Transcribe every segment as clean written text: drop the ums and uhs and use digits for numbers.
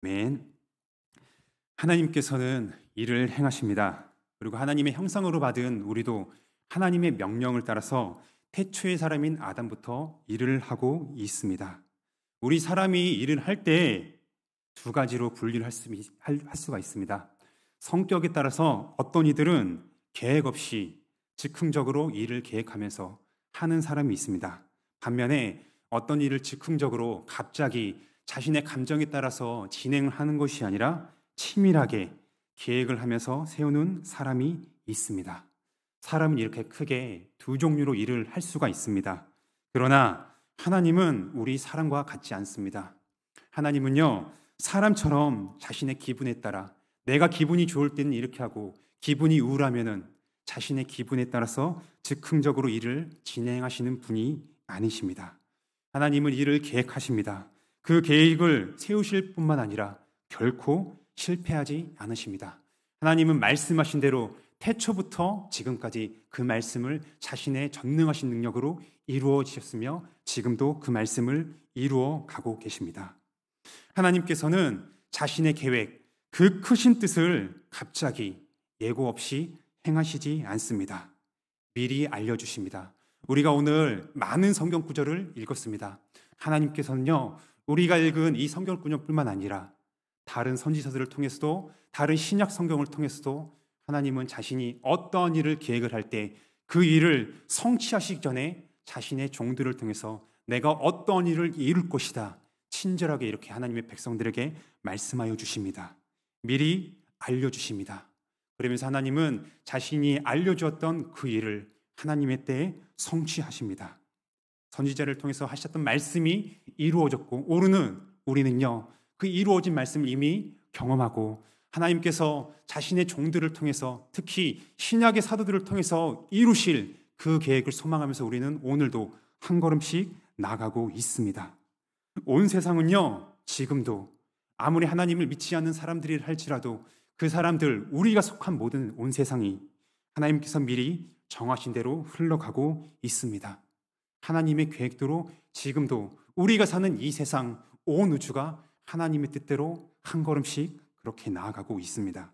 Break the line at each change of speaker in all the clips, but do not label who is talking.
아멘. 하나님께서는 일을 행하십니다. 그리고 하나님의 형상으로 받은 우리도 하나님의 명령을 따라서 태초의 사람인 아담부터 일을 하고 있습니다. 우리 사람이 일을 할 때 두 가지로 분리를 할 수가 있습니다. 성격에 따라서 어떤 이들은 계획 없이 즉흥적으로 일을 계획하면서 하는 사람이 있습니다. 반면에 어떤 일을 즉흥적으로 갑자기 자신의 감정에 따라서 진행을 하는 것이 아니라 치밀하게 계획을 하면서 세우는 사람이 있습니다. 사람은 이렇게 크게 두 종류로 일을 할 수가 있습니다. 그러나 하나님은 우리 사람과 같지 않습니다. 하나님은요, 사람처럼 자신의 기분에 따라 내가 기분이 좋을 때는 이렇게 하고 기분이 우울하면은 자신의 기분에 따라서 즉흥적으로 일을 진행하시는 분이 아니십니다. 하나님은 일을 계획하십니다. 그 계획을 세우실 뿐만 아니라 결코 실패하지 않으십니다. 하나님은 말씀하신 대로 태초부터 지금까지 그 말씀을 자신의 전능하신 능력으로 이루어 지셨으며 지금도 그 말씀을 이루어 가고 계십니다. 하나님께서는 자신의 계획, 그 크신 뜻을 갑자기 예고 없이 행하시지 않습니다. 미리 알려주십니다. 우리가 오늘 많은 성경 구절을 읽었습니다. 하나님께서는요, 우리가 읽은 이 성경 구절뿐만 아니라 다른 선지서들을 통해서도 다른 신약 성경을 통해서도 하나님은 자신이 어떠한 일을 계획을 할 때 그 일을 성취하시기 전에 자신의 종들을 통해서 내가 어떠한 일을 이룰 것이다 친절하게 이렇게 하나님의 백성들에게 말씀하여 주십니다. 미리 알려주십니다. 그러면서 하나님은 자신이 알려주었던 그 일을 하나님의 때에 성취하십니다. 선지자를 통해서 하셨던 말씀이 이루어졌고 오르는 우리는요, 그 이루어진 말씀을 이미 경험하고 하나님께서 자신의 종들을 통해서 특히 신약의 사도들을 통해서 이루실 그 계획을 소망하면서 우리는 오늘도 한 걸음씩 나가고 있습니다. 온 세상은요, 지금도 아무리 하나님을 믿지 않는 사람들이라 할지라도 그 사람들, 우리가 속한 모든 온 세상이 하나님께서 미리 정하신 대로 흘러가고 있습니다. 하나님의 계획대로 지금도 우리가 사는 이 세상, 온 우주가 하나님의 뜻대로 한 걸음씩 그렇게 나아가고 있습니다.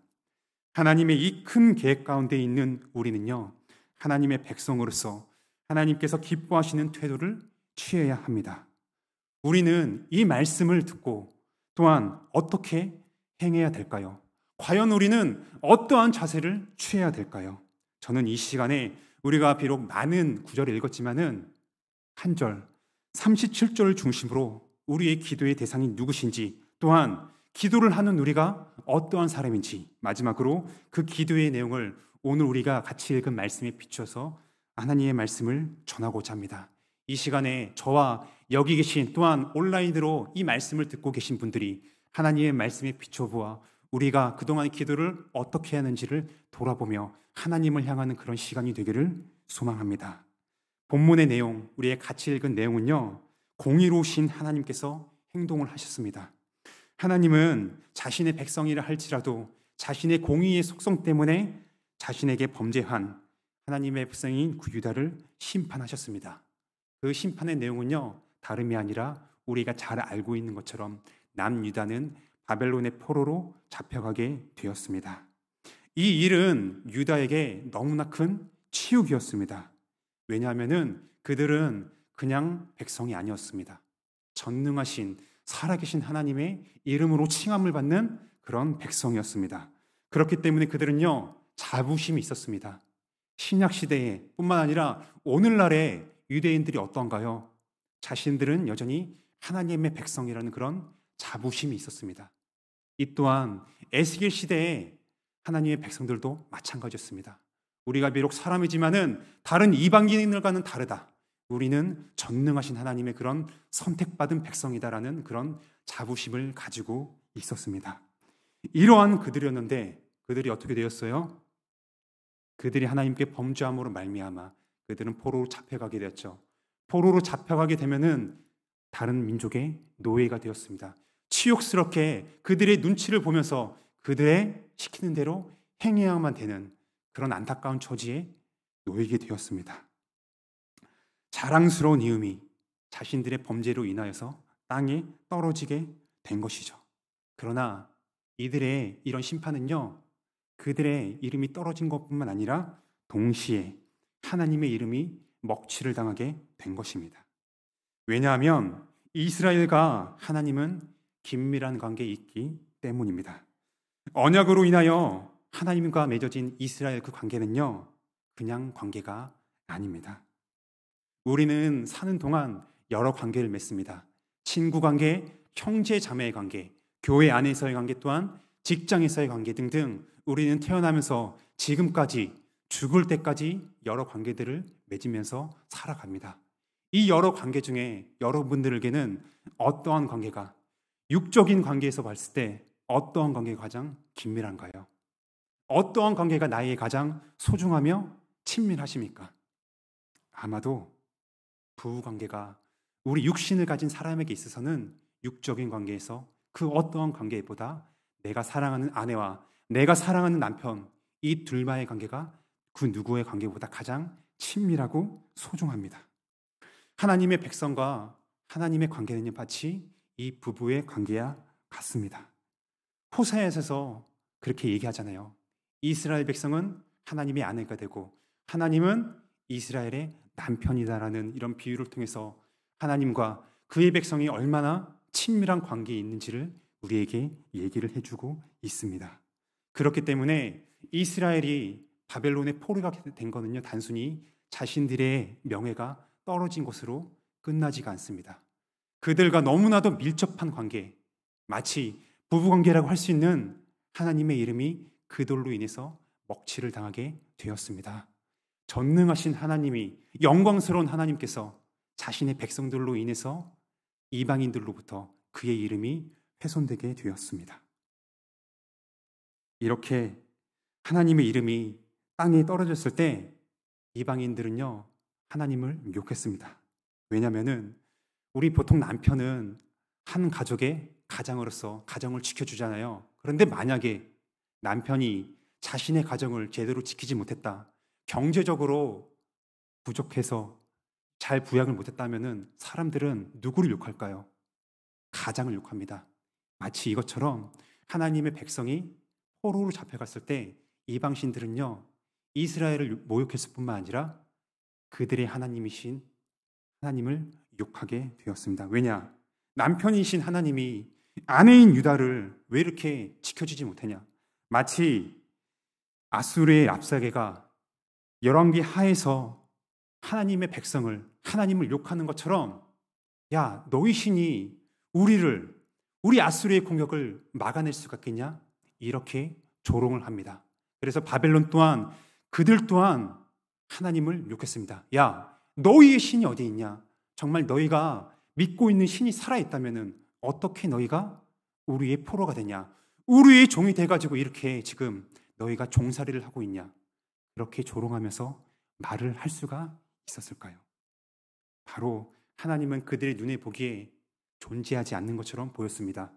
하나님의 이 큰 계획 가운데 있는 우리는요, 하나님의 백성으로서 하나님께서 기뻐하시는 태도를 취해야 합니다. 우리는 이 말씀을 듣고 또한 어떻게 행해야 될까요? 과연 우리는 어떠한 자세를 취해야 될까요? 저는 이 시간에 우리가 비록 많은 구절을 읽었지만은 한 절, 37절을 중심으로 우리의 기도의 대상이 누구신지 또한 기도를 하는 우리가 어떠한 사람인지 마지막으로 그 기도의 내용을 오늘 우리가 같이 읽은 말씀에 비추어서 하나님의 말씀을 전하고자 합니다. 이 시간에 저와 여기 계신 또한 온라인으로 이 말씀을 듣고 계신 분들이 하나님의 말씀에 비춰보아 우리가 그동안의 기도를 어떻게 하는지를 돌아보며 하나님을 향하는 그런 시간이 되기를 소망합니다. 본문의 내용, 우리의 같이 읽은 내용은요, 공의로우신 하나님께서 행동을 하셨습니다. 하나님은 자신의 백성이라 할지라도 자신의 공의의 속성 때문에 자신에게 범죄한 하나님의 백성인 유다를 심판하셨습니다. 그 심판의 내용은요, 다름이 아니라 우리가 잘 알고 있는 것처럼 남유다는 바벨론의 포로로 잡혀가게 되었습니다. 이 일은 유다에게 너무나 큰 치욕이었습니다. 왜냐하면 그들은 그냥 백성이 아니었습니다. 전능하신 살아계신 하나님의 이름으로 칭함을 받는 그런 백성이었습니다. 그렇기 때문에 그들은요, 자부심이 있었습니다. 신약 시대에 뿐만 아니라 오늘날의 유대인들이 어떤가요? 자신들은 여전히 하나님의 백성이라는 그런 자부심이 있었습니다. 이 또한 에스겔 시대에 하나님의 백성들도 마찬가지였습니다. 우리가 비록 사람이지만은 다른 이방인들과는 다르다. 우리는 전능하신 하나님의 그런 선택받은 백성이다라는 그런 자부심을 가지고 있었습니다. 이러한 그들이었는데 그들이 어떻게 되었어요? 그들이 하나님께 범죄함으로 말미암아 그들은 포로로 잡혀가게 되었죠. 포로로 잡혀가게 되면은 다른 민족의 노예가 되었습니다. 치욕스럽게 그들의 눈치를 보면서 그들의 시키는 대로 행해야만 되는 그런 안타까운 처지에 놓이게 되었습니다. 자랑스러운 이음이 자신들의 범죄로 인하여서 땅에 떨어지게 된 것이죠. 그러나 이들의 이런 심판은요, 그들의 이름이 떨어진 것뿐만 아니라 동시에 하나님의 이름이 먹칠을 당하게 된 것입니다. 왜냐하면 이스라엘과 하나님은 긴밀한 관계에 있기 때문입니다. 언약으로 인하여 하나님과 맺어진 이스라엘 그 관계는요, 그냥 관계가 아닙니다. 우리는 사는 동안 여러 관계를 맺습니다. 친구 관계, 형제 자매의 관계, 교회 안에서의 관계, 또한 직장에서의 관계 등등 우리는 태어나면서 지금까지 죽을 때까지 여러 관계들을 맺으면서 살아갑니다. 이 여러 관계 중에 여러분들에게는 어떠한 관계가, 육적인 관계에서 봤을 때 어떠한 관계가 가장 긴밀한가요? 어떠한 관계가 나에게 가장 소중하며 친밀하십니까? 아마도 부부관계가 우리 육신을 가진 사람에게 있어서는 육적인 관계에서 그 어떠한 관계보다 내가 사랑하는 아내와 내가 사랑하는 남편, 이 둘만의 관계가 그 누구의 관계보다 가장 친밀하고 소중합니다. 하나님의 백성과 하나님의 관계는 마치 이 부부의 관계와 같습니다. 호세아에서 그렇게 얘기하잖아요. 이스라엘 백성은 하나님의 아내가 되고 하나님은 이스라엘의 남편이다라는 이런 비유를 통해서 하나님과 그의 백성이 얼마나 친밀한 관계에 있는지를 우리에게 얘기를 해주고 있습니다. 그렇기 때문에 이스라엘이 바벨론의 포로가 된 것은요, 단순히 자신들의 명예가 떨어진 것으로 끝나지가 않습니다. 그들과 너무나도 밀접한 관계, 마치 부부관계라고 할 수 있는 하나님의 이름이 그들로 인해서 먹칠을 당하게 되었습니다. 전능하신 하나님이, 영광스러운 하나님께서 자신의 백성들로 인해서 이방인들로부터 그의 이름이 훼손되게 되었습니다. 이렇게 하나님의 이름이 땅에 떨어졌을 때 이방인들은요, 하나님을 욕했습니다. 왜냐하면 우리 보통 남편은 한 가족의 가장으로서 가정을 지켜주잖아요. 그런데 만약에 남편이 자신의 가정을 제대로 지키지 못했다, 경제적으로 부족해서 잘 부양을 못했다면 사람들은 누구를 욕할까요? 가장을 욕합니다. 마치 이것처럼 하나님의 백성이 포로로 잡혀갔을 때 이방신들은요, 이스라엘을 모욕했을 뿐만 아니라 그들의 하나님이신 하나님을 욕하게 되었습니다. 왜냐? 남편이신 하나님이 아내인 유다를 왜 이렇게 지켜주지 못하냐? 마치 아수르의 랍사게가 열왕기 하에서 하나님의 백성을, 하나님을 욕하는 것처럼, 야, 너희 신이 우리 아수르의 공격을 막아낼 수가 있겠냐? 이렇게 조롱을 합니다. 그래서 바벨론 또한 그들 또한 하나님을 욕했습니다. 야, 너희의 신이 어디 있냐? 정말 너희가 믿고 있는 신이 살아있다면 어떻게 너희가 우리의 포로가 되냐? 우리의 종이 돼가지고 이렇게 지금 너희가 종살이를 하고 있냐? 그렇게 조롱하면서 말을 할 수가 있었을까요? 바로 하나님은 그들의 눈에 보기에 존재하지 않는 것처럼 보였습니다.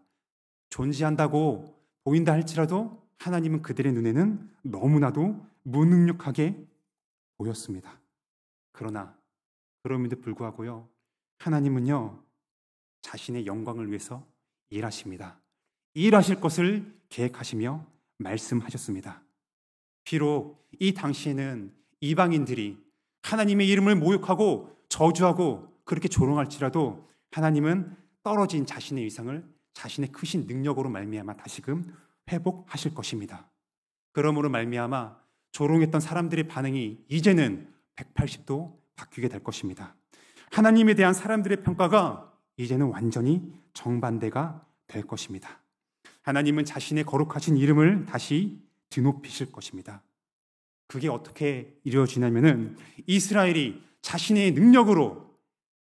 존재한다고 보인다 할지라도 하나님은 그들의 눈에는 너무나도 무능력하게 보였습니다. 그러나 그럼에도 불구하고요, 하나님은요, 자신의 영광을 위해서 일하십니다. 일하실 것을 계획하시며 말씀하셨습니다. 비록 이 당시에는 이방인들이 하나님의 이름을 모욕하고 저주하고 그렇게 조롱할지라도 하나님은 떨어진 자신의 위상을 자신의 크신 능력으로 말미암아 다시금 회복하실 것입니다. 그러므로 말미암아 조롱했던 사람들의 반응이 이제는 180도 바뀌게 될 것입니다. 하나님에 대한 사람들의 평가가 이제는 완전히 정반대가 될 것입니다. 하나님은 자신의 거룩하신 이름을 다시 드높이실 것입니다. 그게 어떻게 이루어지냐면은 이스라엘이 자신의 능력으로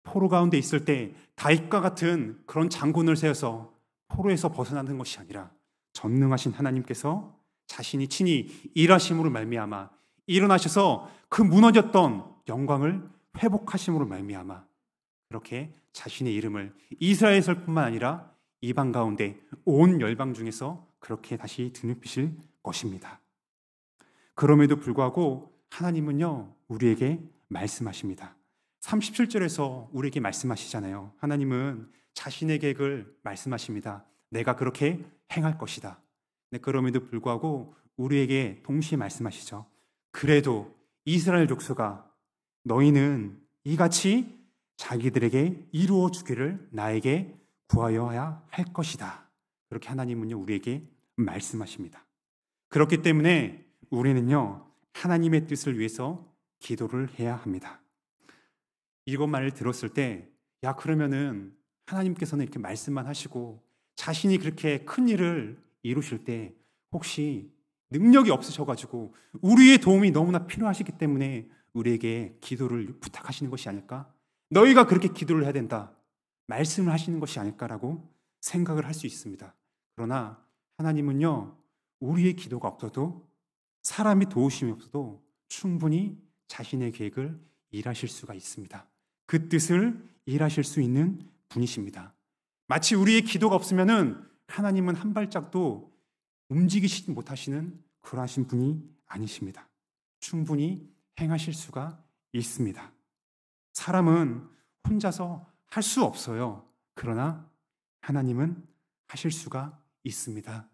포로 가운데 있을 때 다윗과 같은 그런 장군을 세워서 포로에서 벗어나는 것이 아니라 전능하신 하나님께서 자신이 친히 일하심으로 말미암아 일어나셔서 그 무너졌던 영광을 회복하심으로 말미암아 그렇게 자신의 이름을 이스라엘에서뿐만 아니라 이방 가운데 온 열방 중에서 그렇게 다시 드높이실 것입니다. 그럼에도 불구하고 하나님은요, 우리에게 말씀하십니다. 37절에서 우리에게 말씀하시잖아요. 하나님은 자신의 계획을 말씀하십니다. 내가 그렇게 행할 것이다. 네, 그럼에도 불구하고 우리에게 동시에 말씀하시죠. 그래도 이스라엘 족속아, 너희는 이같이 자기들에게 이루어 주기를 나에게 구하여야 할 것이다. 그렇게 하나님은요, 우리에게 말씀하십니다. 그렇기 때문에 우리는요, 하나님의 뜻을 위해서 기도를 해야 합니다. 이것만을 들었을 때, 야, 그러면은 하나님께서는 이렇게 말씀만 하시고 자신이 그렇게 큰 일을 이루실 때 혹시 능력이 없으셔가지고 우리의 도움이 너무나 필요하시기 때문에 우리에게 기도를 부탁하시는 것이 아닐까? 너희가 그렇게 기도를 해야 된다. 말씀을 하시는 것이 아닐까라고 생각을 할 수 있습니다. 그러나 하나님은요, 우리의 기도가 없어도, 사람이 도우심이 없어도 충분히 자신의 계획을 일하실 수가 있습니다. 그 뜻을 일하실 수 있는 분이십니다. 마치 우리의 기도가 없으면은 하나님은 한 발짝도 움직이시지 못하시는 그러하신 분이 아니십니다. 충분히 행하실 수가 있습니다. 사람은 혼자서 할 수 없어요. 그러나 하나님은 하실 수가 있습니다.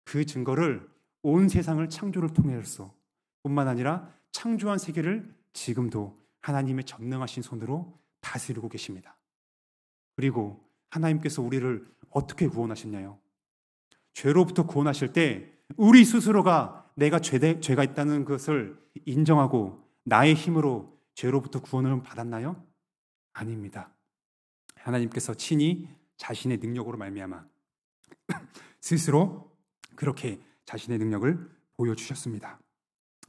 그 증거를 온 세상을 창조를 통해서 뿐만 아니라 창조한 세계를 지금도 하나님의 전능하신 손으로 다스리고 계십니다. 그리고 하나님께서 우리를 어떻게 구원하셨냐요? 죄로부터 구원하실 때 우리 스스로가 내가 죄가 있다는 것을 인정하고 나의 힘으로 죄로부터 구원을 받았나요? 아닙니다. 하나님께서 친히 자신의 능력으로 말미암아 스스로 그렇게 자신의 능력을 보여주셨습니다.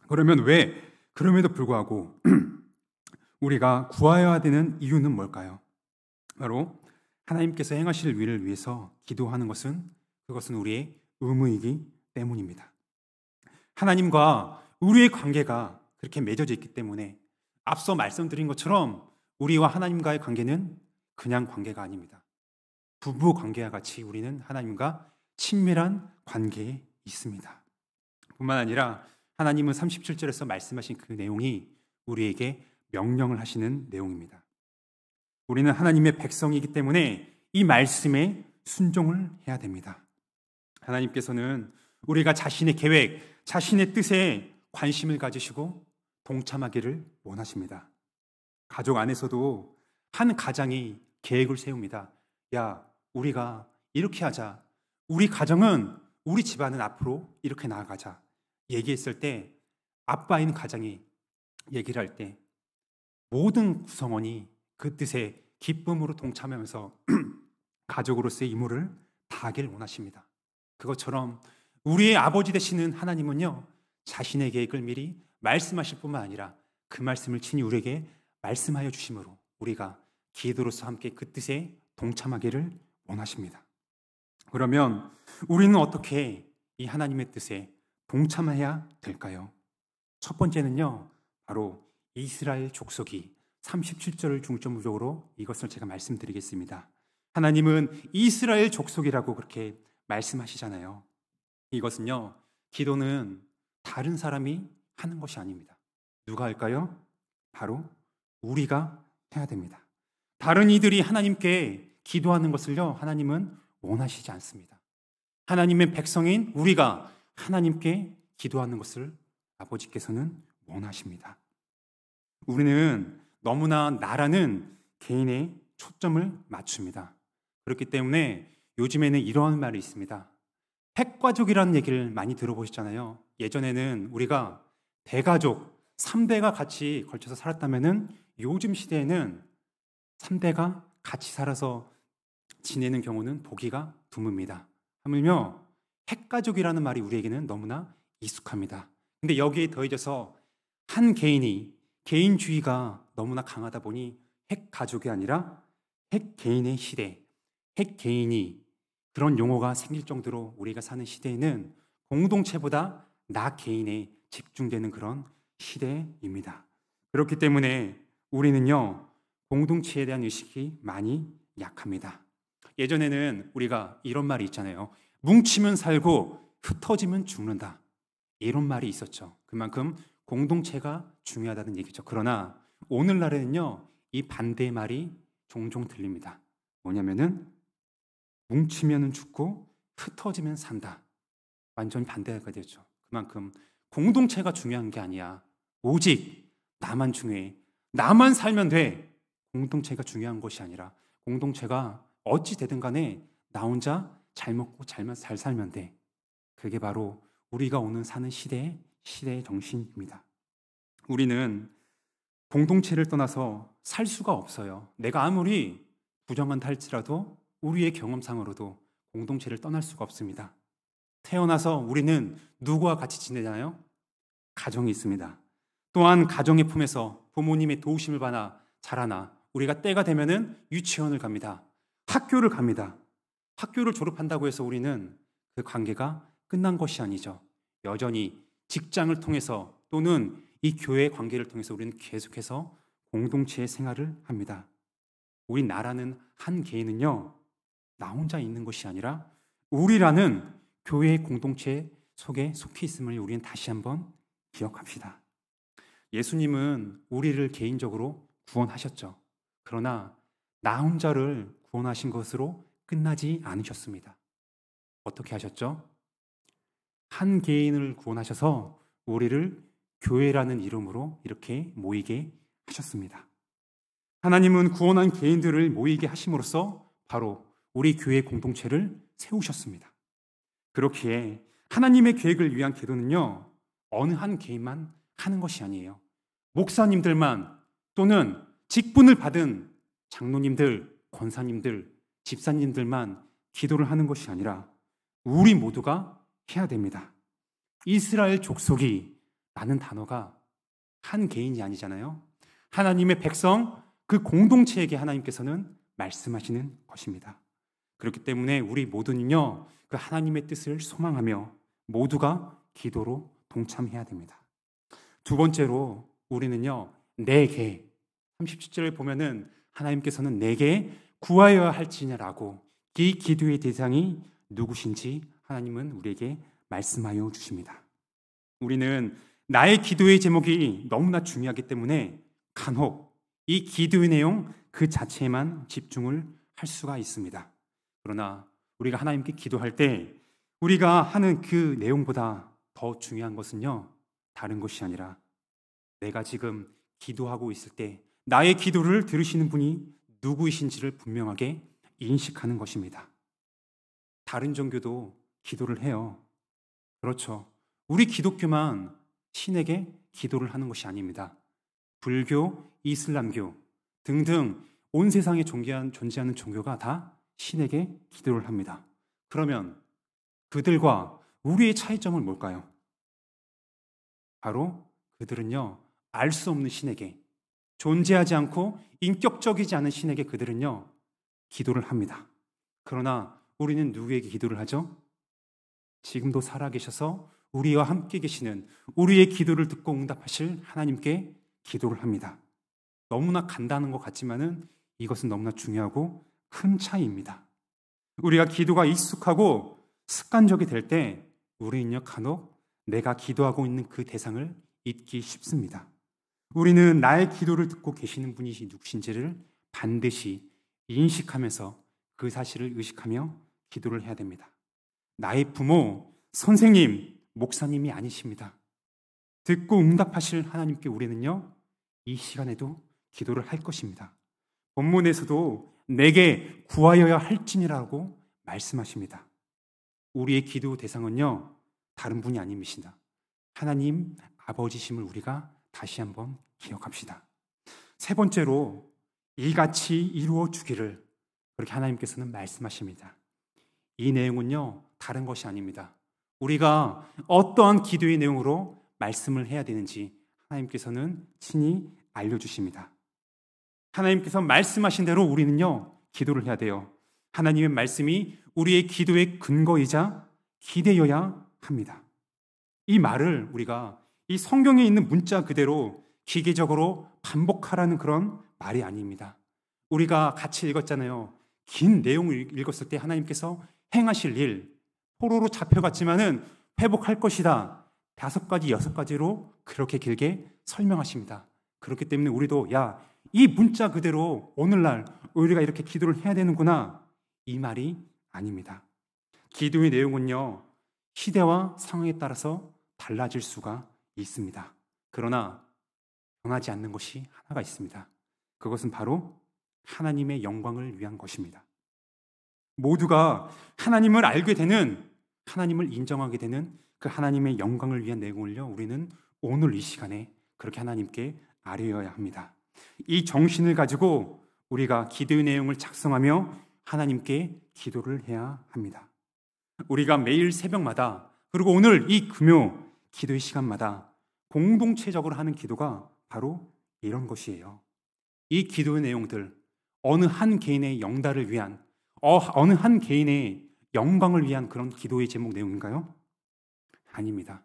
그러면 왜 그럼에도 불구하고 우리가 구하여야 되는 이유는 뭘까요? 바로 하나님께서 행하실 일을 위해서 기도하는 그것은 우리의 의무이기 때문입니다. 하나님과 우리의 관계가 그렇게 맺어져 있기 때문에 앞서 말씀드린 것처럼 우리와 하나님과의 관계는 그냥 관계가 아닙니다. 부부 관계와 같이 우리는 하나님과 친밀한 관계에 있습니다. 뿐만 아니라 하나님은 37절에서 말씀하신 그 내용이 우리에게 명령을 하시는 내용입니다. 우리는 하나님의 백성이기 때문에 이 말씀에 순종을 해야 됩니다. 하나님께서는 우리가 자신의 계획, 자신의 뜻에 관심을 가지시고 동참하기를 원하십니다. 가족 안에서도 한 가장이 계획을 세웁니다. 야, 우리가 이렇게 하자. 우리 가정은, 우리 집안은 앞으로 이렇게 나아가자. 얘기했을 때 아빠인 가장이 얘기를 할 때 모든 구성원이 그 뜻에 기쁨으로 동참하면서 가족으로서의 임무를 다하길 원하십니다. 그것처럼 우리의 아버지 되시는 하나님은요, 자신의 계획을 미리 말씀하실 뿐만 아니라 그 말씀을 친히 우리에게 말씀하여 주심으로 우리가 기도로서 함께 그 뜻에 동참하기를 원하십니다. 그러면 우리는 어떻게 이 하나님의 뜻에 동참해야 될까요? 첫 번째는요, 바로 이스라엘 족속이 37절을 중점적으로 이것을 제가 말씀드리겠습니다. 하나님은 이스라엘 족속이라고 그렇게 말씀하시잖아요. 이것은요, 기도는 다른 사람이 하는 것이 아닙니다. 누가 할까요? 바로 우리가 해야 됩니다. 다른 이들이 하나님께 기도하는 것을요, 하나님은 원하시지 않습니다. 하나님의 백성인 우리가 하나님께 기도하는 것을 아버지께서는 원하십니다. 우리는 너무나 나라는 개인의 초점을 맞춥니다. 그렇기 때문에 요즘에는 이러한 말이 있습니다. 핵가족이라는 얘기를 많이 들어보셨잖아요. 예전에는 우리가 대가족, 3대가 같이 걸쳐서 살았다면은 요즘 시대에는 3대가 같이 살아서 지내는 경우는 보기가 드뭅니다. 하물며 핵가족이라는 말이 우리에게는 너무나 익숙합니다. 근데 여기에 더해져서 한 개인이 개인주의가 너무나 강하다 보니 핵가족이 아니라 핵개인의 시대, 핵개인이 그런 용어가 생길 정도로 우리가 사는 시대에는 공동체보다 나 개인에 집중되는 그런 시대입니다. 그렇기 때문에 우리는요, 공동체에 대한 의식이 많이 약합니다. 예전에는 우리가 이런 말이 있잖아요. 뭉치면 살고 흩어지면 죽는다. 이런 말이 있었죠. 그만큼 공동체가 중요하다는 얘기죠. 그러나 오늘날에는요, 이 반대의 말이 종종 들립니다. 뭐냐면은 뭉치면 죽고 흩어지면 산다. 완전 반대가 되죠. 그만큼 공동체가 중요한 게 아니야. 오직 나만 중요해. 나만 살면 돼. 공동체가 중요한 것이 아니라 공동체가 어찌 되든 간에 나 혼자 잘 먹고 잘 살면 돼. 그게 바로 우리가 오늘 사는 시대의 정신입니다. 우리는 공동체를 떠나서 살 수가 없어요. 내가 아무리 부정한다 할지라도 우리의 경험상으로도 공동체를 떠날 수가 없습니다. 태어나서 우리는 누구와 같이 지내잖아요? 가정이 있습니다. 또한 가정의 품에서 부모님의 도우심을 받아 자라나 우리가 때가 되면은 유치원을 갑니다. 학교를 갑니다. 학교를 졸업한다고 해서 우리는 그 관계가 끝난 것이 아니죠. 여전히 직장을 통해서 또는 이 교회의 관계를 통해서 우리는 계속해서 공동체의 생활을 합니다. 우리나라는 한 개인은요, 나 혼자 있는 것이 아니라 우리라는 교회의 공동체 속에 속해 있음을 우리는 다시 한번 기억합시다. 예수님은 우리를 개인적으로 구원하셨죠. 그러나 나 혼자를 구원하신 것으로 끝나지 않으셨습니다. 어떻게 하셨죠? 한 개인을 구원하셔서 우리를 교회라는 이름으로 이렇게 모이게 하셨습니다. 하나님은 구원한 개인들을 모이게 하심으로써 바로 우리 교회 공동체를 세우셨습니다. 그렇기에 하나님의 계획을 위한 기도는요, 어느 한 개인만 하는 것이 아니에요. 목사님들만 또는 직분을 받은 장로님들, 권사님들, 집사님들만 기도를 하는 것이 아니라 우리 모두가 해야 됩니다. 이스라엘 족속이 라는 단어가 한 개인이 아니잖아요. 하나님의 백성, 그 공동체에게 하나님께서는 말씀하시는 것입니다. 그렇기 때문에 우리 모두는요, 그 하나님의 뜻을 소망하며 모두가 기도로 동참해야 됩니다. 두 번째로 우리는요, 내게 37절을 보면은 하나님께서는 내게 구하여야 할지냐라고 이 기도의 대상이 누구신지 하나님은 우리에게 말씀하여 주십니다. 우리는 나의 기도의 제목이 너무나 중요하기 때문에 간혹 이 기도의 내용 그 자체에만 집중을 할 수가 있습니다. 그러나 우리가 하나님께 기도할 때 우리가 하는 그 내용보다 더 중요한 것은요, 다른 것이 아니라 내가 지금 기도하고 있을 때 나의 기도를 들으시는 분이 누구이신지를 분명하게 인식하는 것입니다. 다른 종교도 기도를 해요. 그렇죠. 우리 기독교만 신에게 기도를 하는 것이 아닙니다. 불교, 이슬람교 등등 온 세상에 존재하는 종교가 다 신에게 기도를 합니다. 그러면 그들과 우리의 차이점은 뭘까요? 바로 그들은요, 알 수 없는 신에게, 존재하지 않고 인격적이지 않은 신에게 그들은요, 기도를 합니다. 그러나 우리는 누구에게 기도를 하죠? 지금도 살아계셔서 우리와 함께 계시는, 우리의 기도를 듣고 응답하실 하나님께 기도를 합니다. 너무나 간단한 것 같지만은 이것은 너무나 중요하고 큰 차이입니다. 우리가 기도가 익숙하고 습관적이 될 때 우리는요, 간혹 내가 기도하고 있는 그 대상을 잊기 쉽습니다. 우리는 나의 기도를 듣고 계시는 분이 누구신지를 반드시 인식하면서 그 사실을 의식하며 기도를 해야 됩니다. 나의 부모, 선생님, 목사님이 아니십니다. 듣고 응답하실 하나님께 우리는요, 이 시간에도 기도를 할 것입니다. 본문에서도 내게 구하여야 할지니라고 말씀하십니다. 우리의 기도 대상은요, 다른 분이 아님이시다. 하나님 아버지심을 우리가 다시 한번 기억합시다. 세 번째로 이같이 이루어 주기를 그렇게 하나님께서는 말씀하십니다. 이 내용은요, 다른 것이 아닙니다. 우리가 어떠한 기도의 내용으로 말씀을 해야 되는지 하나님께서는 친히 알려주십니다. 하나님께서 말씀하신 대로 우리는요, 기도를 해야 돼요. 하나님의 말씀이 우리의 기도의 근거이자 기대여야 합니다. 이 말을 우리가 이 성경에 있는 문자 그대로 기계적으로 반복하라는 그런 말이 아닙니다. 우리가 같이 읽었잖아요. 긴 내용을 읽었을 때 하나님께서 행하실 일, 포로로 잡혀갔지만은 회복할 것이다. 5가지, 6가지로 그렇게 길게 설명하십니다. 그렇기 때문에 우리도 이 문자 그대로 오늘날 우리가 이렇게 기도를 해야 되는구나. 이 말이 아닙니다. 기도의 내용은요, 시대와 상황에 따라서 달라질 수가 있습니다. 그러나 변하지 않는 것이 하나가 있습니다. 그것은 바로 하나님의 영광을 위한 것입니다. 모두가 하나님을 알게 되는, 하나님을 인정하게 되는 그 하나님의 영광을 위한 내용을요, 우리는 오늘 이 시간에 그렇게 하나님께 아뢰어야 합니다. 이 정신을 가지고 우리가 기도의 내용을 작성하며 하나님께 기도를 해야 합니다. 우리가 매일 새벽마다, 그리고 오늘 이 금요 기도의 시간마다 공동체적으로 하는 기도가 바로 이런 것이에요. 이 기도의 내용들, 어느 한 개인의 영달을 위한, 어느 한 개인의 영광을 위한 그런 기도의 제목 내용인가요? 아닙니다.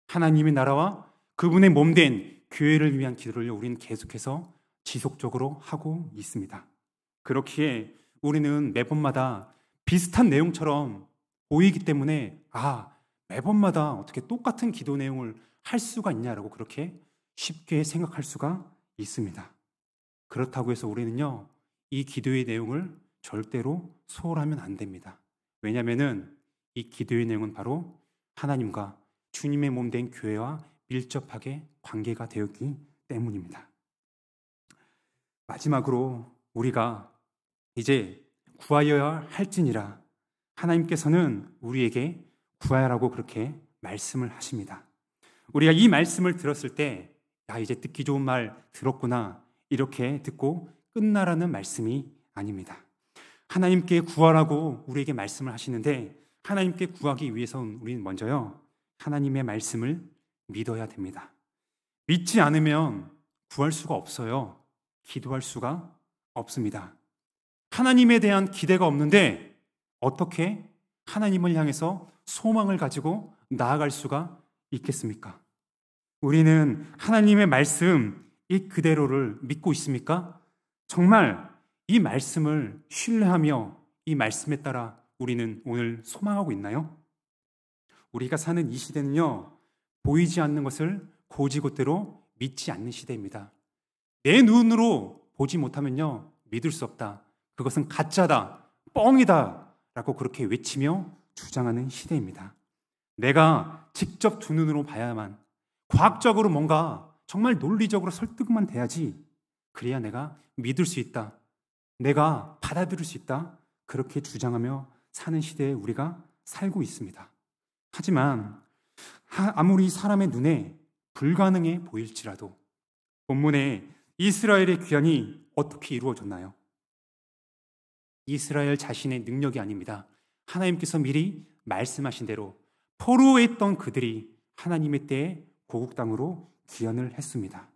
하나님의 나라와 그분의 몸된 교회를 위한 기도를 우리는 계속해서 지속적으로 하고 있습니다. 그렇기에 우리는 매번마다 비슷한 내용처럼 보이기 때문에 매번마다 어떻게 똑같은 기도 내용을 할 수가 있냐라고 그렇게 쉽게 생각할 수가 있습니다. 그렇다고 해서 우리는요, 이 기도의 내용을 절대로 소홀하면 안 됩니다. 왜냐하면 이 기도의 내용은 바로 하나님과 주님의 몸된 교회와 밀접하게 관계가 되었기 때문입니다. 마지막으로 우리가 이제 구하여야 할지니라, 하나님께서는 우리에게 구하라고 그렇게 말씀을 하십니다. 우리가 이 말씀을 들었을 때 이제 듣기 좋은 말 들었구나 이렇게 듣고 끝나라는 말씀이 아닙니다. 하나님께 구하라고 우리에게 말씀을 하시는데, 하나님께 구하기 위해서는 우리는 먼저요, 하나님의 말씀을 믿어야 됩니다. 믿지 않으면 구할 수가 없어요. 기도할 수가 없습니다. 하나님에 대한 기대가 없는데 어떻게 하나님을 향해서 소망을 가지고 나아갈 수가 있겠습니까? 우리는 하나님의 말씀 이 그대로를 믿고 있습니까? 정말 이 말씀을 신뢰하며 이 말씀에 따라 우리는 오늘 소망하고 있나요? 우리가 사는 이 시대는요, 보이지 않는 것을 곧이곧대로 믿지 않는 시대입니다. 내 눈으로 보지 못하면요, 믿을 수 없다. 그것은 가짜다, 뻥이다 라고 그렇게 외치며 주장하는 시대입니다. 내가 직접 두 눈으로 봐야만, 과학적으로 뭔가 정말 논리적으로 설득만 돼야지, 그래야 내가 믿을 수 있다, 내가 받아들일 수 있다, 그렇게 주장하며 사는 시대에 우리가 살고 있습니다. 하지만 아무리 사람의 눈에 불가능해 보일지라도 본문에 이스라엘의 귀환이 어떻게 이루어졌나요? 이스라엘 자신의 능력이 아닙니다. 하나님께서 미리 말씀하신 대로 포로에 있던 그들이 하나님의 때에 고국 땅으로 귀환을 했습니다.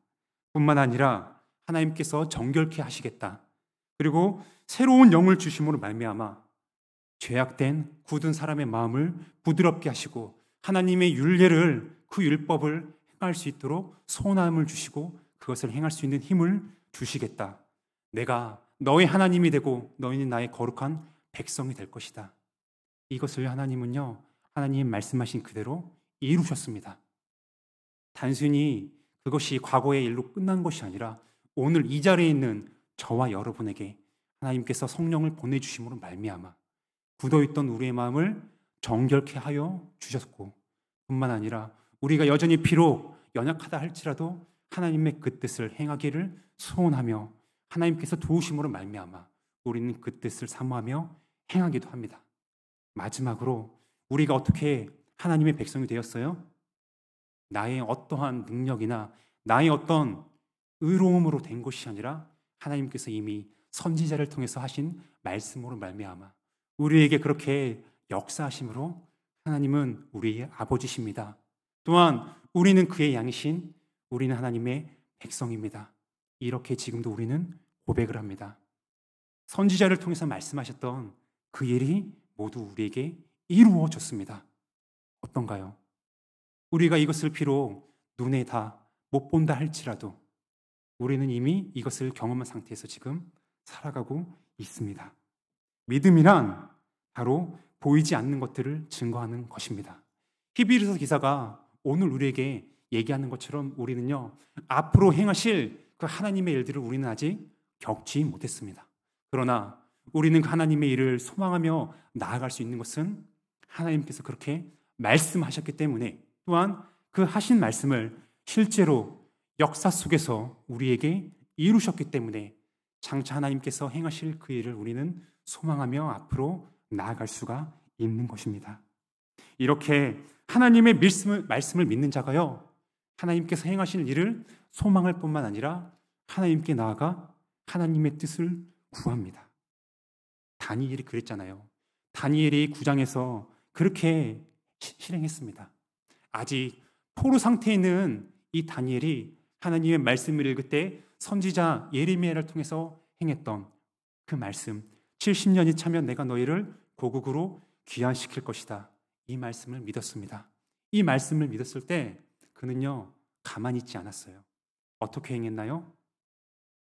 뿐만 아니라 하나님께서 정결케 하시겠다, 그리고 새로운 영을 주심으로 말미암아 죄악된 굳은 사람의 마음을 부드럽게 하시고 하나님의 율례를, 그 율법을 행할 수 있도록 선함을 주시고 그것을 행할 수 있는 힘을 주시겠다. 내가 너의 하나님이 되고 너희는 나의 거룩한 백성이 될 것이다. 이것을 하나님은요, 하나님 말씀하신 그대로 이루셨습니다. 단순히 그것이 과거의 일로 끝난 것이 아니라 오늘 이 자리에 있는 저와 여러분에게 하나님께서 성령을 보내주심으로 말미암아 굳어있던 우리의 마음을 정결케 하여 주셨고, 뿐만 아니라 우리가 여전히 비록 연약하다 할지라도 하나님의 그 뜻을 행하기를 소원하며 하나님께서 도우심으로 말미암아 우리는 그 뜻을 사모하며 행하기도 합니다. 마지막으로 우리가 어떻게 하나님의 백성이 되었어요? 나의 어떠한 능력이나 나의 어떤 의로움으로 된 것이 아니라 하나님께서 이미 선지자를 통해서 하신 말씀으로 말미암아 우리에게 그렇게 역사하심으로 하나님은 우리의 아버지십니다. 또한 우리는 그의 양이신, 우리는 하나님의 백성입니다. 이렇게 지금도 우리는 고백을 합니다. 선지자를 통해서 말씀하셨던 그 일이 모두 우리에게 이루어졌습니다. 어떤가요? 우리가 이것을 비록 눈에 다 못 본다 할지라도 우리는 이미 이것을 경험한 상태에서 지금 살아가고 있습니다. 믿음이란 바로 보이지 않는 것들을 증거하는 것입니다. 히브리서 기사가 오늘 우리에게 얘기하는 것처럼 우리는요, 앞으로 행하실 그 하나님의 일들을 우리는 아직 겪지 못했습니다. 그러나 우리는 하나님의 일을 소망하며 나아갈 수 있는 것은 하나님께서 그렇게 말씀하셨기 때문에, 또한 그 하신 말씀을 실제로 역사 속에서 우리에게 이루셨기 때문에 장차 하나님께서 행하실 그 일을 우리는 소망하며 앞으로 나아갈 수가 있는 것입니다. 이렇게 하나님의 말씀을 믿는 자가요, 하나님께서 행하실 일을 소망할 뿐만 아니라 하나님께 나아가 하나님의 뜻을 구합니다. 다니엘이 그랬잖아요. 다니엘이 9장에서 그렇게 실행했습니다. 아직 포로 상태에 있는 이 다니엘이 하나님의 말씀을 읽을 때 선지자 예레미야를 통해서 행했던 그 말씀, 70년이 차면 내가 너희를 고국으로 귀환시킬 것이다. 이 말씀을 믿었습니다. 이 말씀을 믿었을 때 그는요, 가만히 있지 않았어요. 어떻게 행했나요?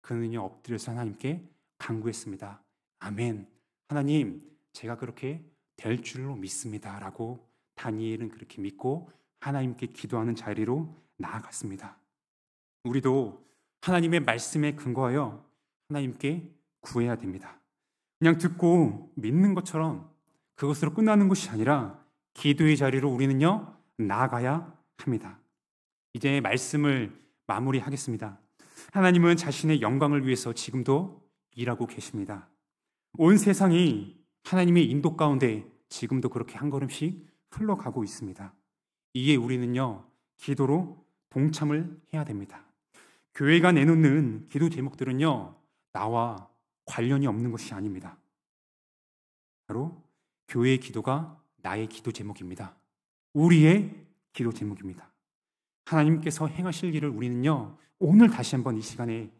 그는요, 엎드려서 하나님께 간구했습니다. 아멘. 하나님, 제가 그렇게 될 줄로 믿습니다. 라고 다니엘은 그렇게 믿고 하나님께 기도하는 자리로 나아갔습니다. 우리도 하나님의 말씀에 근거하여 하나님께 구해야 됩니다. 그냥 듣고 믿는 것처럼 그것으로 끝나는 것이 아니라 기도의 자리로 우리는요, 나아가야 합니다. 이제 말씀을 마무리하겠습니다. 하나님은 자신의 영광을 위해서 지금도 일하고 계십니다. 온 세상이 하나님의 인도 가운데 지금도 그렇게 한 걸음씩 흘러가고 있습니다. 이에 우리는요, 기도로 동참을 해야 됩니다. 교회가 내놓는 기도 제목들은요, 나와 관련이 없는 것이 아닙니다. 바로 교회의 기도가 나의 기도 제목입니다. 우리의 기도 제목입니다. 하나님께서 행하실 일을 우리는요, 오늘 다시 한번 이 시간에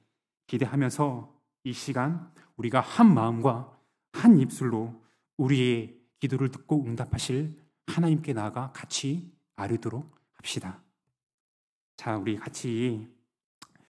기대하면서 이 시간 우리가 한 마음과 한 입술로 우리의 기도를 듣고 응답하실 하나님께 나아가 같이 아뢰도록 합시다. 자, 우리 같이